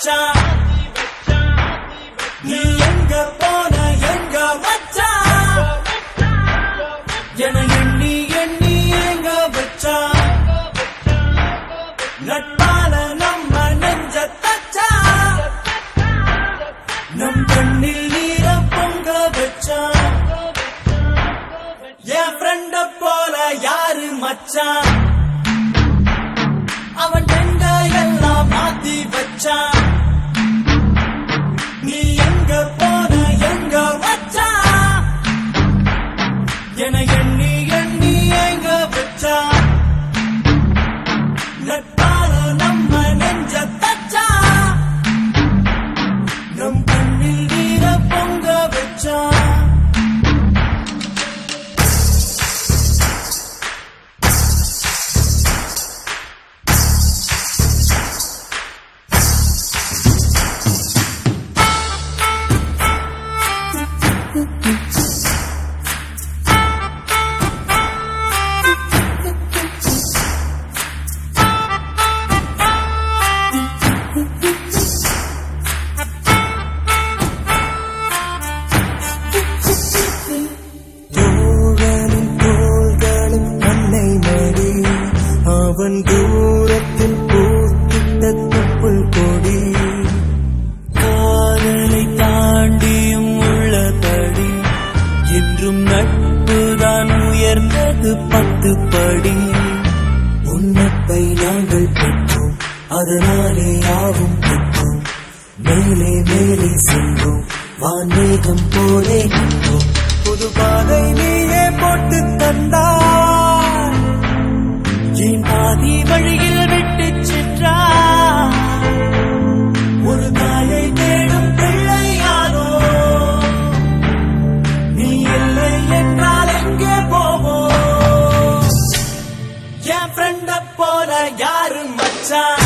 வச்சான் நீ எங்க போன எங்க வச்சான் என எண்ணி எண்ணி எங்க வச்சான் நட்பால நம்ம நெஞ்ச தச்சான் நம் கண்ணில் நீர பொங்க வச்சான் என் ஃப்ரெண்ட போல யாரு மச்சான் அவன் எங்க எல்லாம் மாத்தி வச்சான் நீ எங்க போன எங்க வச்சான் என எண்ணி எண்ணி எங்க வச்சான் நட்பால நம்ம நெஞ்ச தச்சான் நம் கண்ணில் நீர பொங்க வச்சான் அவன் தூரத்தில் பூத்திட்ட தொப்புள் கொடி காதலை தாண்டியும் உள்ளபடி என்றும் நட்புதான் உயர்ந்தது 10 படி உன்னப்பை நாங்கள் பெற்றோம் அதனாலே யாவும் பெற்றோம் மேலே மேலே சென்றோம் வான்மேகம் போலே நின்றோம் புது பாதை நீயே போட்டு தந்தாய் என் பாதி வழியில் விட்டு சென்றாய் ஒரு தாயை தேடும் பிள்ளையானோ நீ இல்லை என்றால் எங்கே போவோம் என் ஃப்ரெண்ட போல யாரு மச்சான்